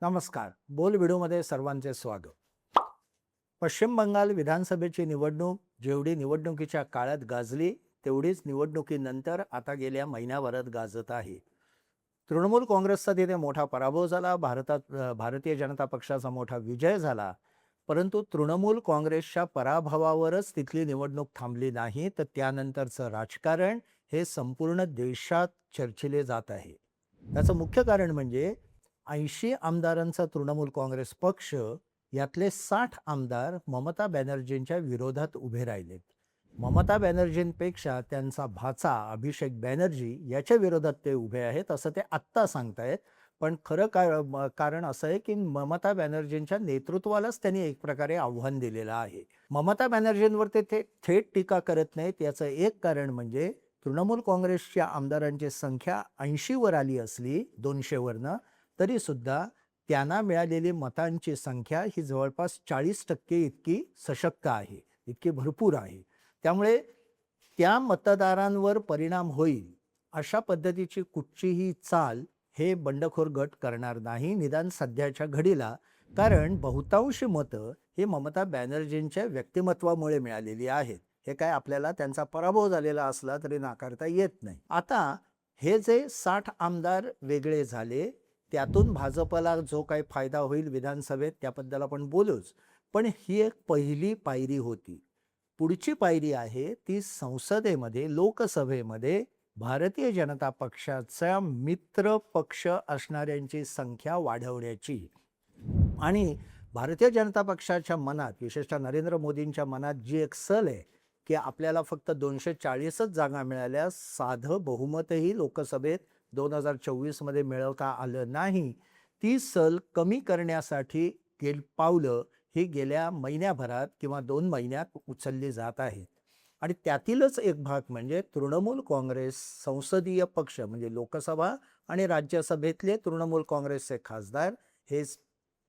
नमस्कार. बोल व्हिडिओमध्ये सर्वांचे स्वागत. पश्चिम बंगाल विधानसभेची निवडणूक जेवढी निवडणुकीच्या काळात गाजली, तेवढीच निवडणुकीनंतर आता गेल्या महिन्याभरात गाजत आहे. तृणमूल काँग्रेसचा तिथे मोठा पराभव झाला. भारतीय जनता पक्षाचा मोठा विजय झाला. परंतु तृणमूल काँग्रेसच्या पराभवावरच तिथली निवडणूक थांबली नाही, तर त्यानंतरचं राजकारण हे संपूर्ण देशात चर्चिले जात आहे. त्याचं मुख्य कारण म्हणजे 80 आमदारांचा तृणमूल काँग्रेस पक्ष, यातले 60 आमदार ममता बॅनर्जींच्या विरोधात उभे राहिलेत. ममता बॅनर्जींपेक्षा त्यांचा भाचा अभिषेक बॅनर्जी याच्या विरोधात ते उभे आहेत, असं ते आत्ता सांगतायत. पण खरं कारण असं आहे की ममता बॅनर्जींच्या नेतृत्वालाच त्यांनी एक प्रकारे आव्हान दिलेलं आहे. ममता बॅनर्जींवर ते थेट टीका करत नाहीत. याचं एक कारण म्हणजे तृणमूल काँग्रेसच्या आमदारांची संख्या 80 वर आली असली 200 वरनं, तरी सुद्धा त्यांना मिळालेली मतांची संख्या ही जवळपास 40% इतकी सशक्त आहे, इतकी भरपूर आहे. त्यामुळे त्या मतदारांवर परिणाम होईल अशा पद्धतीची कुठचीही चाल हे बंडखोर गट करणार नाही, निदान सध्याच्या घडीला. कारण बहुतांश मतं ही ममता बॅनर्जींच्या व्यक्तिमत्वामुळे मिळालेली आहेत. हे काय आपल्याला त्यांचा पराभव झालेला असला तरी नाकारता येत नाही. आता हे जे 60 आमदार वेगळे झाले, त्यातून भाजपला जो काही फायदा होईल विधानसभेत त्याबद्दल आपण बोलूच. पण ही एक पहिली पायरी होती. पुढची पायरी आहे ती संसदेमध्ये, लोकसभेमध्ये भारतीय जनता पक्षाचा मित्र पक्ष असणाऱ्यांची संख्या वाढवण्याची. आणि भारतीय जनता पक्षाच्या मनात, विशेषतः नरेंद्र मोदींच्या मनात जी एक सल आहे की आपल्याला फक्त 240च जागा मिळाल्या, साधं बहुमतही लोकसभेत 2024 मध्ये मिळवता आलं नाही, ती सल कमी करण्यासाठी पावलं ही गेल्या महिन्याभरात किंवा 2 महिन्यात उचलली जात आहेत. आणि त्यातीलच एक भाग म्हणजे तृणमूल काँग्रेस संसदीय पक्ष, म्हणजे लोकसभा आणि राज्यसभेतले तृणमूल काँग्रेसचे खासदार हे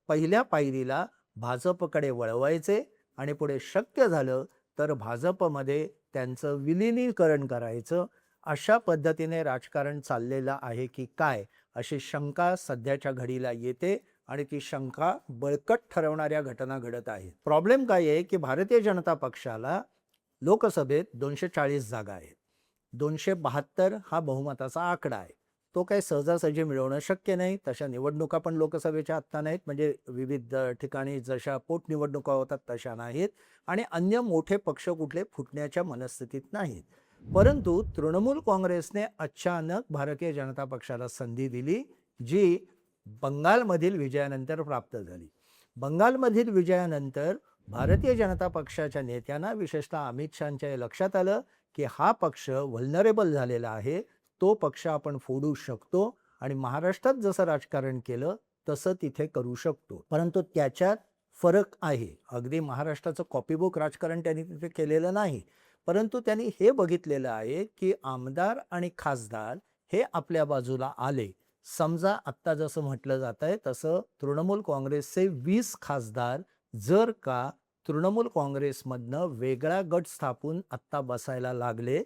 पहिल्या पायरीला भाजपकडे वळवायचे आणि पुढे शक्य झालं तर भाजपमध्ये त्यांचं विलिनीकरण करायचं. अशा पद्धतीने राजकारण चाललेलं आहे की काय, अशी शंका सध्याच्या घडीला येते आणि ती शंका बळकट ठरवणाऱ्या घटना घडत आहेत. प्रॉब्लेम काय आहे की भारतीय जनता पक्षाला लोकसभेत 240 जागा आहेत. 272 हा बहुमताचा आकडा आहे. तो काही सहजासहजी मिळवणं शक्य नाही. तशा निवडणुका पण लोकसभेच्या आत्ता नाहीत, म्हणजे विविध ठिकाणी जशा पोटनिवडणुका होतात तशा नाहीत. आणि अन्य मोठे पक्ष कुठले फुटण्याच्या मनस्थितीत नाहीत. परंतु तृणमूल काँग्रेसने अचानक भारतीय जनता पक्षाला संधी दिली, जी बंगालमधील विजयानंतर प्राप्त झाली. बंगालमधील विजयानंतर भारतीय जनता पक्षाच्या नेत्यांना, विशेषतः अमित शहांच्या हे लक्षात आलं की हा पक्ष व्हल्नरेबल झालेला आहे, तो पक्ष आपण फोडू शकतो आणि महाराष्ट्रात जसं राजकारण केलं तसं तिथे करू शकतो. परंतु त्याच्यात फरक आहे. अगदी महाराष्ट्राचं कॉपीबुक राजकारण त्यांनी तिथे केलेलं नाही, परंतु त्यांनी हे बघितलेलं आहे की आमदार आणि खासदार हे आपल्या बाजूला आले. समजा आत्ता जसं म्हटलं जात आहे तसं तृणमूल काँग्रेसचे 20 खासदार जर का तृणमूल काँग्रेसमधनं वेगळा गट स्थापून आत्ता बसायला लागले,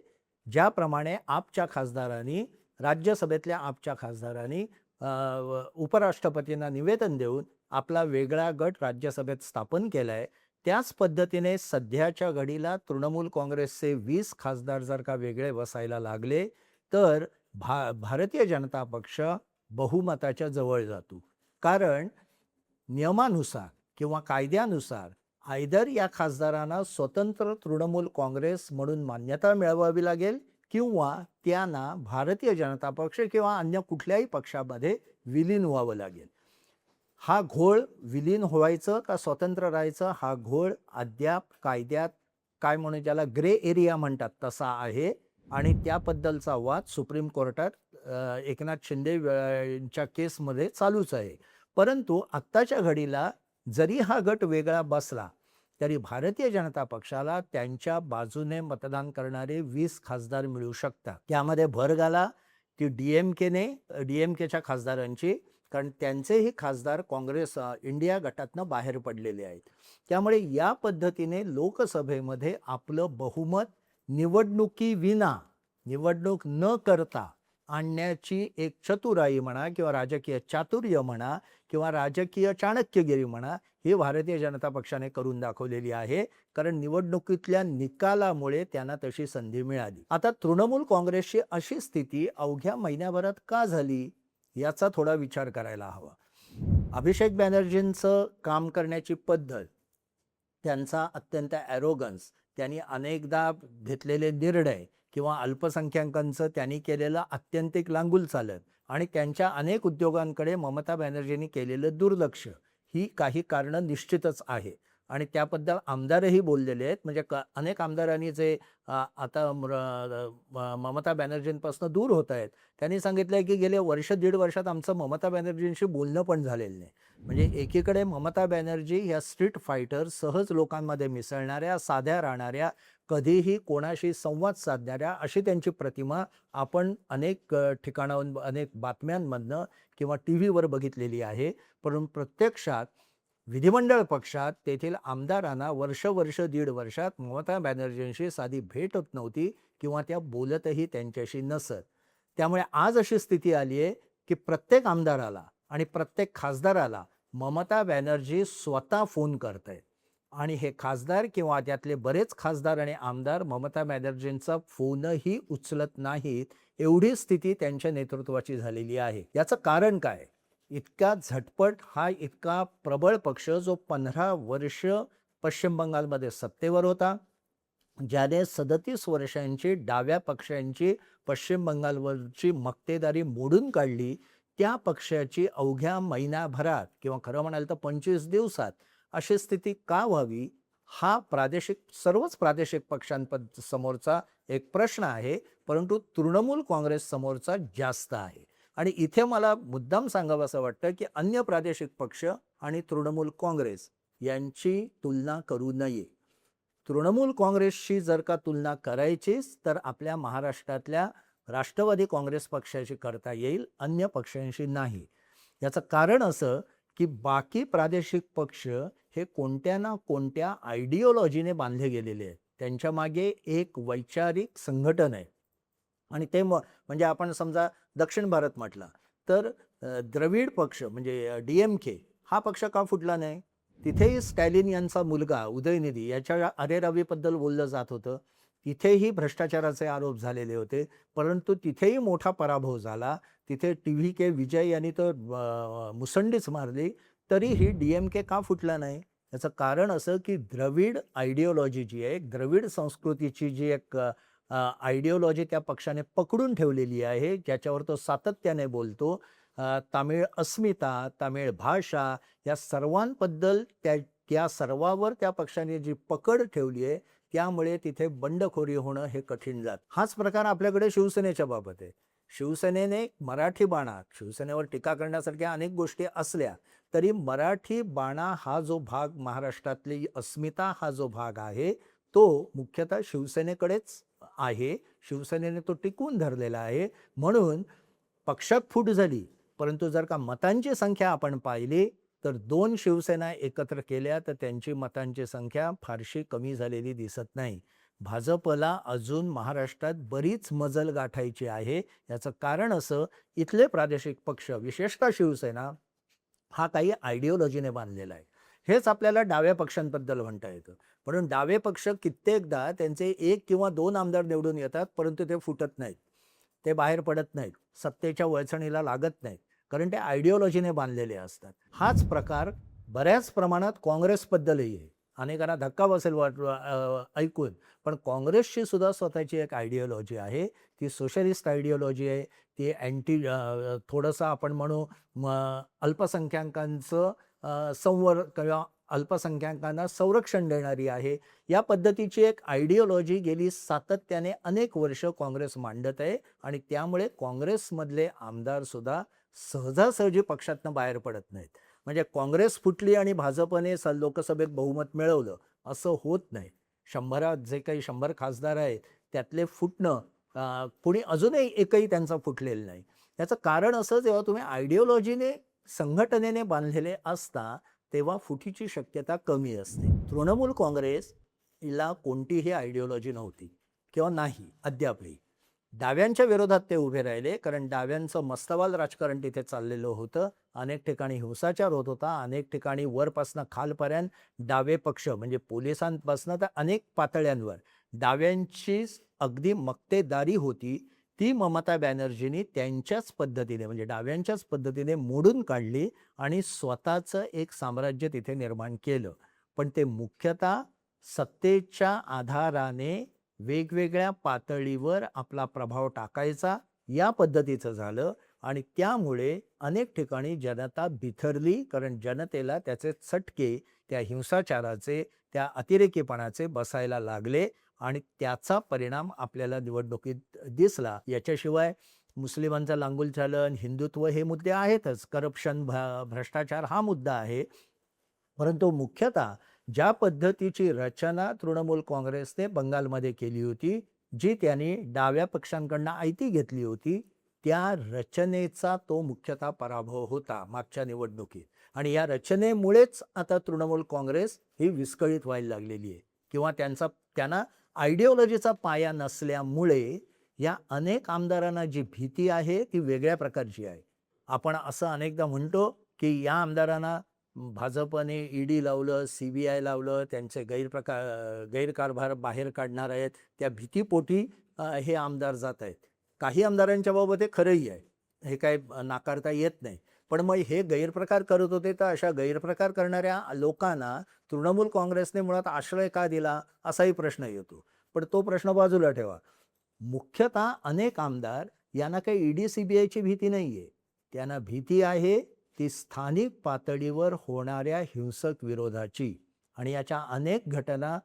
ज्याप्रमाणे आपच्या खासदारांनी, राज्यसभेतल्या आपच्या खासदारांनी उपराष्ट्रपतींना निवेदन देऊन आपला वेगळा गट राज्यसभेत स्थापन केलाय, त्याच पद्धतीने सध्याच्या घडीला तृणमूल काँग्रेसचे 20 खासदार जर का वेगळे बसायला लागले तर भारतीय जनता पक्ष बहुमताच्या जवळ जातो. कारण नियमानुसार किंवा कायद्यानुसार आयदर या खासदारांना स्वतंत्र तृणमूल काँग्रेस म्हणून मान्यता मिळवावी लागेल किंवा त्यांना भारतीय जनता पक्ष किंवा अन्य कुठल्याही पक्षामध्ये विलीन व्हावं लागेल. हा घोळ विलीन व्हायचं का स्वतंत्र राहायचं, हा घोळ अद्याप कायद्यात काय म्हणून ज्याला ग्रे एरिया म्हणतात तसा आहे. आणि त्याबद्दलचा वाद सुप्रीम कोर्टात एकनाथ शिंदे यांच्या केसमध्ये चालूच आहे. परंतु आत्ताच्या घडीला जरी हा गट वेगळा बसला तरी भारतीय जनता पक्षाला त्यांच्या बाजूने मतदान करणारे 20 खासदार मिळू शकतात. त्यामध्ये भर घाला ती डीएमकेच्या खासदारांची, कारण त्यांचेही खासदार काँग्रेस इंडिया गटातनं बाहेर पडलेले आहेत. त्यामुळे या पद्धतीने लोकसभेमध्ये आपलं बहुमत निवडणुकीविना, निवडणूक न करता आणण्याची एक चतुराई म्हणा किंवा राजकीय चातुर्य म्हणा किंवा राजकीय चाणक्यगिरी म्हणा, ही भारतीय जनता पक्षाने करून दाखवलेली आहे. कारण निवडणुकीतल्या निकालामुळे त्यांना तशी संधी मिळाली. आता तृणमूल काँग्रेसची अशी स्थिती अवघ्या महिन्याभरात का झाली, याचा थोडा विचार करायला हवा. अभिषेक बॅनर्जींचं काम करण्याची पद्धत, त्यांचा अत्यंत ॲरोगन्स, त्यांनी अनेकदा घेतलेले निर्णय किंवा अल्पसंख्याकांचं त्यांनी केलेलं आत्यंतिक लांगुल चालत आणि त्यांच्या अनेक उद्योगांकडे ममता बॅनर्जींनी केलेलं दुर्लक्ष, ही काही कारणं निश्चितच आहे. आणि त्याबद्दल आमदारही बोललेले आहेत. म्हणजे अनेक आमदारांनी जे आता ममता बॅनर्जींपासून दूर होत आहेत, त्यांनी सांगितलं की गेले वर्ष दीड वर्षात आमचं ममता बॅनर्जींशी बोलणं पण झालेलं नाही. म्हणजे एकीकडे ममता बॅनर्जी ह्या स्ट्रीट फायटर, सहज लोकांमध्ये मिसळणाऱ्या, साध्या राहणाऱ्या, कधीही कोणाशी संवाद साधणाऱ्या, अशी त्यांची प्रतिमा आपण अनेक ठिकाणाहून, अनेक बातम्यांमधनं किंवा टीव्हीवर बघितलेली आहे. परंतु प्रत्यक्षात विधिमंडळ पक्षात तेथील आमदारांना वर्ष दीड वर्षात ममता बॅनर्जींशी साधी भेट होत नव्हती किंवा त्या बोलतही त्यांच्याशी नसत. त्यामुळे आज अशी स्थिती आली आहे की प्रत्येक आमदाराला आणि प्रत्येक खासदाराला ममता बॅनर्जी स्वतः फोन करत आहेत आणि हे खासदार किंवा त्यातले बरेच खासदार आणि आमदार ममता बॅनर्जींचा फोनही उचलत नाहीत. एवढी स्थिती त्यांच्या नेतृत्वाची झालेली आहे. याचं कारण काय? इतका झटपट हा इतका प्रबळ पक्ष जो 15 वर्ष पश्चिम बंगालमध्ये सत्तेवर होता, ज्याने 37 वर्षांची डाव्या पक्षांची पश्चिम बंगालवरची मक्तेदारी मोडून काढली, त्या पक्षाची अवघ्या महिनाभरात किंवा खरं म्हणाल तर 25 दिवसात अशी स्थिती का व्हावी, हा सर्वच प्रादेशिक पक्षांसमोरचा एक प्रश्न आहे. परंतु तृणमूल काँग्रेस समोरचा जास्त आहे. आणि इथे मला मुद्दाम सांगावं असं वाटतं की अन्य प्रादेशिक पक्ष आणि तृणमूल काँग्रेस यांची तुलना करू नये. तृणमूल काँग्रेसशी जर का तुलना करायचीच तर आपल्या महाराष्ट्रातल्या राष्ट्रवादी काँग्रेस पक्षाशी करता येईल, अन्य पक्षांशी नाही. याचं कारण असं की बाकी प्रादेशिक पक्ष हे कोणत्या ना कोणत्या आयडिओलॉजीने बांधले गेलेले आहेत. त्यांच्या मागे एक वैचारिक संघटन आहे आणि ते म्हणजे आपण समजा दक्षिण भारत म्हटला तर द्रविड पक्ष म्हणजे DMK हा पक्ष का फुटला नाही? तिथेही स्टॅलिन यांचा मुलगा उदयनिधी याच्या अरेरावीबद्दल बोललं जात होतं. तिथेही भ्रष्टाचाराचे आरोप झालेले होते, परंतु तिथेही मोठा पराभव झाला. तिथे TVK विजय यांनी तर मुसंडीच मारली, तरीही DMK का फुटला नाही? याचं कारण असं की द्रविड आयडिओलॉजी जी आहे, द्रविड संस्कृतीची जी एक आयडिओलॉजी त्या पक्षाने पकडून ठेवलेली आहे, ज्याच्यावर तो सातत्याने बोलतो. तामिळ अस्मिता, तामिळ भाषा या सर्वांबद्दल त्या सर्वावर त्या पक्षाने जी पकड ठेवली आहे, त्यामुळे तिथे बंडखोरी होणं हे कठीण जात. हाच प्रकार आपल्याकडे शिवसेनेच्या बाबत आहे. शिवसेनेने मराठी बाणा, शिवसेनेवर टीका करण्यासारख्या अनेक गोष्टी असल्या तरी मराठी बाणा हा जो भाग, महाराष्ट्रातली अस्मिता हा जो भाग आहे, तो मुख्यतः शिवसेनेकडेच आहे. शिवसेनेने तो टिकवून धरलेला आहे. म्हणून पक्षात फूट झाली, परंतु जर का मतांची संख्या आपण पाहिली तर 2 शिवसेना एकत्र केल्या तर त्यांची मतांची संख्या फारशी कमी झालेली दिसत नाही. भाजपला अजून महाराष्ट्रात बरीच मजल गाठायची आहे. याचं कारण असं, इथले प्रादेशिक पक्ष विशेषतः शिवसेना हा काही आयडिओलॉजीने बांधलेला आहे. हेच आपल्याला डाव्या पक्षांबद्दल म्हणता येतं. म्हणून डावे पक्ष कित्येकदा त्यांचे 1 किंवा 2 आमदार निवडून येतात, परंतु ते फुटत नाहीत, ते बाहेर पडत नाहीत, सत्तेच्या वळचणीला लागत नाहीत, कारण ते आयडिओलॉजीने बांधलेले असतात. हाच प्रकार बऱ्याच प्रमाणात काँग्रेसबद्दलही आहे. अनेकांना धक्का बसेल ऐकून, पण काँग्रेसची सुद्धा स्वतःची एक आयडिओलॉजी आहे. ती सोशलिस्ट आयडिओलॉजी आहे. ती थोडंसं आपण म्हणू अल्पसंख्याकांचं किंवा अल्पसंख्याकांना संरक्षण देणारी आहे. या पद्धतीची एक आयडिओलॉजी गेली सातत्याने अनेक वर्ष काँग्रेस मांडत आहे आणि त्यामुळे काँग्रेसमधले आमदार सुद्धा सहजासहजी पक्षातनं बाहेर पडत नाहीत. म्हणजे काँग्रेस फुटली आणि भाजपने लोकसभेत बहुमत मिळवलं असं होत नाही. 100 जे काही 100 खासदार आहेत त्यातले फुटणं कुणी अजूनही एकही त्यांचा फुटलेलं नाही. याचं कारण असं, जेव्हा तुम्ही आयडिओलॉजीने संघटनेने बांधलेले असता तेव्हा फुटीची शक्यता कमी असते. तृणमूल काँग्रेसला कोणतीही आयडिओलॉजी नव्हती किंवा नाही अद्यापही. डाव्यांच्या विरोधात ते उभे राहिले, कारण डाव्यांचं मस्तवाल राजकारण तिथे चाललेलं होतं. अनेक ठिकाणी हिंसाचार होत होता. अनेक ठिकाणी वरपासनं खालपर्यंत डावे पक्ष म्हणजे पोलिसांपासनं तर अनेक पातळ्यांवर डाव्यांची अगदी मक्तेदारी होती. ती ममता बॅनर्जींनी त्यांच्याच पद्धतीने म्हणजे डाव्यांच्याच पद्धतीने मोडून काढली आणि स्वतःचं एक साम्राज्य तिथे निर्माण केलं. पण ते मुख्यतः सत्तेच्या आधाराने वेगवेगळ्या पातळीवर आपला प्रभाव टाकायचा या पद्धतीचं झालं आणि त्यामुळे अनेक ठिकाणी जनता बिथरली, कारण जनतेला त्याचे चटके त्या हिंसाचाराचे, त्या अतिरेकीपणाचे बसायला लागले आणि त्याचा परिणाम आपल्याला निवडणुकीत दिसला. याच्याशिवाय मुस्लिमांचं लांगुल चालन, हिंदुत्व हे मुद्दे आहेतच, करप्शन, भ्रष्टाचार हा मुद्दा आहे. परंतु मुख्यतः ज्या पद्धतीची रचना तृणमूल काँग्रेसने बंगालमध्ये केली होती, जी त्यांनी डाव्या पक्षांकडनं आयती घेतली होती, त्या रचनेचा तो मुख्यतः पराभव होता मागच्या निवडणुकीत. आणि या रचनेमुळेच आता तृणमूल काँग्रेस ही विस्कळीत व्हायला लागलेली आहे किंवा त्यांना आयडिओलॉजीचा पाया नसल्यामुळे या अनेक आमदारांना जी भीती आहे ती वेगळ्या प्रकारची आहे. आपण असं अनेकदा म्हणतो की या आमदारांना भाजपने ईडी लावलं, CBI लावलं, त्यांचे गैरकारभार बाहेर काढणार आहेत, त्या भीतीपोटी हे आमदार जात आहेत. काही आमदारांच्या बाबत हे खरंही आहे, हे काय नाकारता येत नाही. पण मग हे गैरप्रकार करत होते, तर अशा गैरप्रकार करणाऱ्या लोकांना तृणमूल काँग्रेसने मुळात आश्रय का दिला असाही प्रश्न येतो. पण तो प्रश्न बाजूला ठेवा. मुख्यतः अनेक आमदार यांना काही ईडी CBIची भीती नाही आहे. त्यांना भीती आहे ती स्थानिक पातळीवर होणाऱ्या हिंसक विरोधाची. आणि याच्या अनेक घटना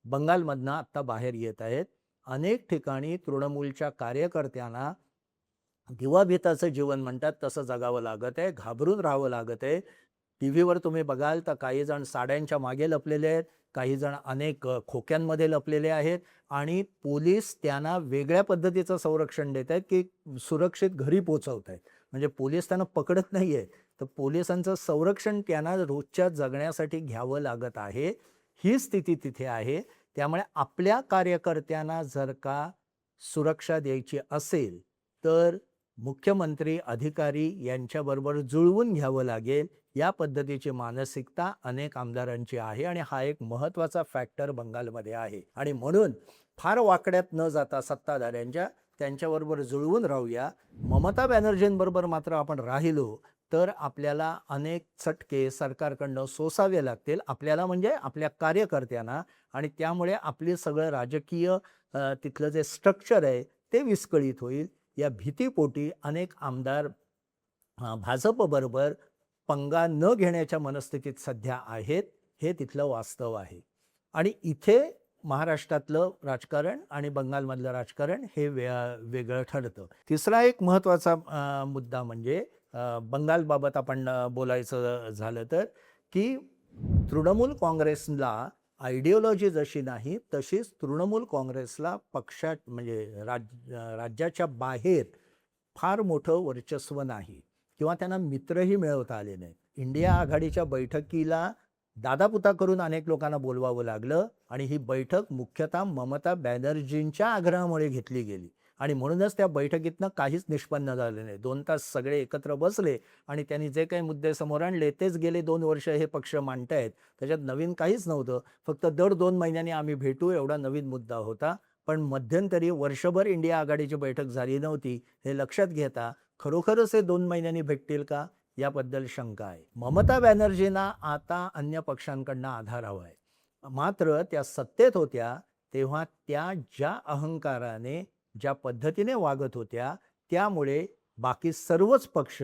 बंगालमधनं आत्ता बाहेर येत आहेत. अनेक ठिकाणी तृणमूलच्या कार्यकर्त्यांना दिवाभीताचं जीवन म्हणतात तसं जगावं लागत आहे, घाबरून राहावं लागत आहे. टीव्हीवर तुम्ही बघाल तर काही जण साड्यांच्या मागे लपलेले आहेत, काही जण अनेक खोक्यांमध्ये लपलेले आहेत आणि पोलीस त्यांना वेगळ्या पद्धतीचं संरक्षण देत आहेत की सुरक्षित घरी पोचवत आहेत. म्हणजे पोलीस त्यांना पकडत नाही आहेत, तर पोलिसांचं संरक्षण त्यांना रोजच्या जगण्यासाठी घ्यावं लागत आहे. ही स्थिती तिथे आहे. त्यामुळे आपल्या कार्यकर्त्यांना जर का सुरक्षा द्यायची असेल तर मुख्यमंत्री, अधिकारी यांच्याबरोबर जुळवून घ्यावं लागेल. या पद्धतीची मानसिकता अनेक आमदारांची आहे आणि हा एक महत्त्वाचा फॅक्टर बंगालमध्ये आहे. आणि म्हणून फार वाकड्यात न जाता सत्ताधाऱ्यांच्या त्यांच्याबरोबर जुळवून राहूया. ममता बॅनर्जींबरोबर मात्र आपण राहिलो तर आपल्याला अनेक चटके सरकारकडनं सोसावे लागतील, आपल्याला म्हणजे आपल्या कार्यकर्त्यांना. आणि त्यामुळे आपले सगळं राजकीय तिथलं जे स्ट्रक्चर आहे ते विस्कळीत होईल. या भीतीपोटी अनेक आमदार भाजपबरोबर पंगा न घेण्याच्या मनस्थितीत सध्या आहेत. हे तिथलं वास्तव आहे. आणि इथे महाराष्ट्रातलं राजकारण आणि बंगालमधलं राजकारण हे वेगळं ठरतं. तिसरा एक महत्त्वाचा मुद्दा म्हणजे बंगालबाबत आपण बोलायचं झालं तर की तृणमूल काँग्रेसला आयडिओलॉजी जशी नाही तशीच तृणमूल काँग्रेसला पक्षात म्हणजे राज्याच्या बाहेर फार मोठं वर्चस्व नाही किंवा त्यांना मित्रही मिळवता आले नाहीत. इंडिया आघाडीच्या बैठकीला दादापुता करून अनेक लोकांना बोलवावं लागलं आणि ही बैठक मुख्यतः ममता बॅनर्जींच्या आग्रहामुळे घेतली गेली आणि म्हणूनच त्या बैठकीतनं काहीच निष्पन्न झालं नाही. 2 तास सगळे एकत्र बसले आणि त्यांनी जे काही मुद्दे समोर आणले तेच गेले 2 वर्ष हे पक्ष मांडतायत. त्याच्यात नवीन काहीच नव्हतं. फक्त दर 2 महिन्यांनी आम्ही भेटू एवढा नवीन मुद्दा होता. पण मध्यंतरी वर्षभर इंडिया आघाडीची बैठक झाली नव्हती. हे लक्षात घेता खरोखरच हे 2 महिन्यांनी भेटतील का याबद्दल शंका आहे. ममता बॅनर्जींना आता अन्य पक्षांकडनं आधार हवा आहे. मात्र त्या सत्तेत होत्या तेव्हा त्या ज्या अहंकाराने ज्या पद्धतीने वागत होत्या त्यामुळे बाकी सर्वच पक्ष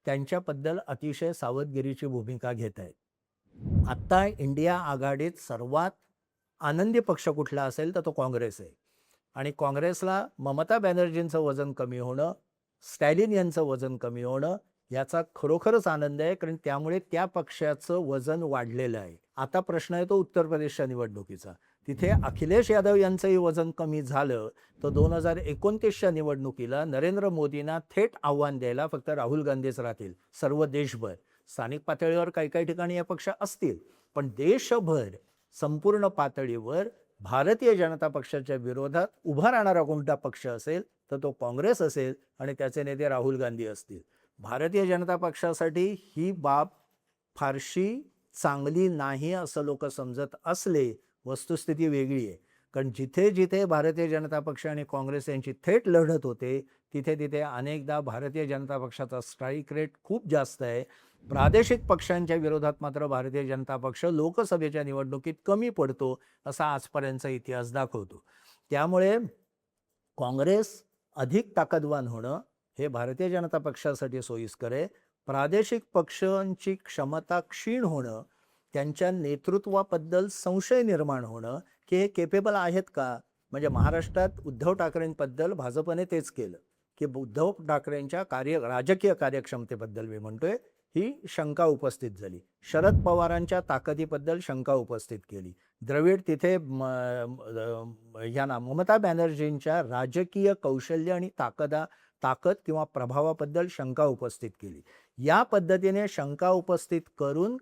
त्यांच्याबद्दल अतिशय सावधगिरीची भूमिका घेत आहेत. आत्ता इंडिया आघाडीत सर्वात आनंदी पक्ष कुठला असेल तर तो काँग्रेस आहे. आणि काँग्रेसला ममता बॅनर्जींचं वजन कमी होणं, स्टॅलिन यांचं वजन कमी होणं याचा खरोखरच आनंद आहे, कारण त्यामुळे त्या पक्षाचं वजन वाढलेलं आहे. आता प्रश्न येतो उत्तर प्रदेशच्या निवडणुकीचा. तिथे अखिलेश यादव यांचंही वजन कमी झालं तर 2029च्या निवडणुकीला नरेंद्र मोदींना थेट आव्हान द्यायला फक्त राहुल गांधीच राहतील सर्व देशभर. स्थानिक पातळीवर काही काही ठिकाणी या पक्ष असतील, पण देशभर संपूर्ण पातळीवर भारतीय जनता पक्षाच्या विरोधात उभा राहणारा कोणता पक्ष असेल तर तो काँग्रेस असेल आणि त्याचे नेते राहुल गांधी असतील. भारतीय जनता पक्षासाठी ही बाब फारशी चांगली नाही असं लोक समजत असले, वस्तुस्थिती वेगळी आहे. कारण जिथे जिथे भारतीय जनता पक्ष आणि काँग्रेस यांची थेट लढत होते, तिथे तिथे अनेकदा भारतीय जनता पक्षाचा स्ट्राईक रेट खूप जास्त आहे. प्रादेशिक पक्षांच्या विरोधात मात्र भारतीय जनता पक्ष लोकसभेच्या निवडणुकीत कमी पडतो, असा आजपर्यंतचा इतिहास दाखवतो. त्यामुळे काँग्रेस अधिक ताकदवान होणं हे भारतीय जनता पक्षासाठी सोयीस्कर आहे. प्रादेशिक पक्षांची क्षमता क्षीण होणं, त्यांच्या नेतृत्वाबद्दल संशय निर्माण होणं की हे केपेबल आहेत का? म्हणजे महाराष्ट्रात उद्धव ठाकरेंबद्दल भाजपने तेच केलं की उद्धव ठाकरेंच्या राजकीय कार्यक्षमतेबद्दल मी म्हणतोय, ही शंका उपस्थित झाली. शरद पवारांच्या ताकदीबद्दल शंका उपस्थित केली. द्रविड तिथे ममता बॅनर्जींच्या राजकीय कौशल्य आणि ताकद किंवा प्रभावाबद्दल शंका उपस्थित केली. या पद्धतीने शंका उपस्थित करून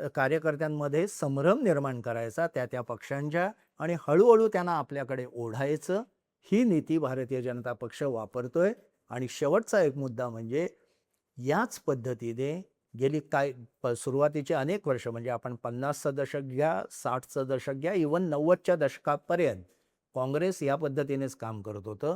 कार्यकर्त्यांमध्ये संभ्रम निर्माण करायचा त्या पक्षांच्या आणि हळूहळू त्यांना आपल्याकडे ओढायचं, ही नीती भारतीय जनता पक्ष वापरतोय. आणि शेवटचा एक मुद्दा म्हणजे याच पद्धतीने गेली सुरुवातीचे अनेक वर्ष, म्हणजे आपण 50चं दशक घ्या, 60चं दशक घ्या, इव्हन 90च्या दशकापर्यंत काँग्रेस या पद्धतीनेच काम करत होतं.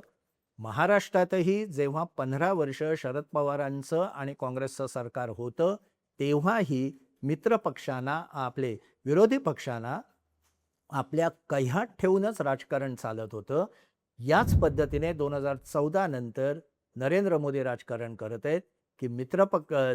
महाराष्ट्रातही जेव्हा 15 वर्ष शरद पवारांचं आणि काँग्रेसचं सरकार होतं, तेव्हाही मित्र पक्षांना, आपले विरोधी पक्षांना आपल्या कह्यात ठेवूनच राजकारण चालत होतं. याच पद्धतीने 2014 नंतर नरेंद्र मोदी राजकारण करत आहेत की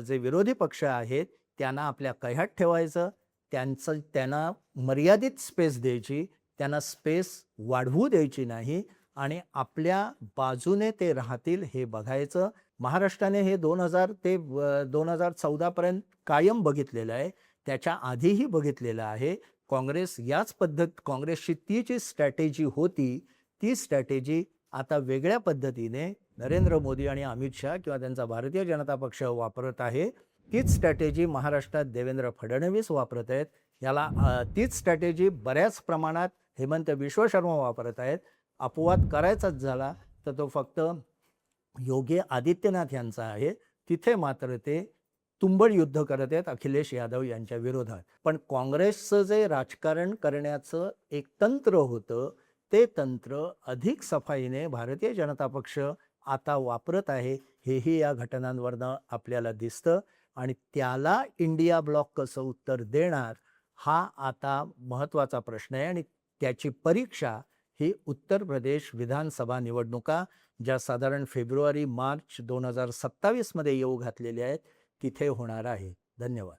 जे विरोधी पक्ष आहेत त्यांना आपल्या कह्यात ठेवायचं, त्यांना मर्यादित स्पेस द्यायची, त्यांना स्पेस वाढवू द्यायची नाही आणि आपल्या बाजूने ते राहतील हे बघायचं. महाराष्ट्राने हे 2000 ते 2014 पर्यंत कायम बघितलेलं आहे, त्याच्या आधीही बघितलेलं आहे. काँग्रेसची ती जी स्ट्रॅटेजी होती, ती स्ट्रॅटेजी आता वेगळ्या पद्धतीने नरेंद्र मोदी आणि अमित शहा किंवा त्यांचा भारतीय जनता पक्ष वापरत आहे. तीच स्ट्रॅटेजी महाराष्ट्रात देवेंद्र फडणवीस वापरत आहेत. तीच स्ट्रॅटेजी बऱ्याच प्रमाणात हेमंत बिश्व शर्मा वापरत आहेत. अपवाद करायचाच झाला तर तो फक्त योगी आदित्यनाथ यांचा आहे. तिथे मात्र ते तुंबळ युद्ध करत आहेत अखिलेश यादव यांच्या विरोधात. पण काँग्रेसचं जे राजकारण करण्याचं एक तंत्र होतं, ते तंत्र अधिक सफाईने भारतीय जनता पक्ष आता वापरत आहे, हेही या घटनांवरनं आपल्याला दिसतं. आणि त्याला इंडिया ब्लॉक कसं उत्तर देणार, हा आता महत्त्वाचा प्रश्न आहे. आणि त्याची परीक्षा ही उत्तर प्रदेश विधानसभा निवडणुका, ज्या साधारण फेब्रुवारी-मार्च 2027 मध्ये येऊ घातलेल्या आहेत, तिथे होणार आहे. धन्यवाद.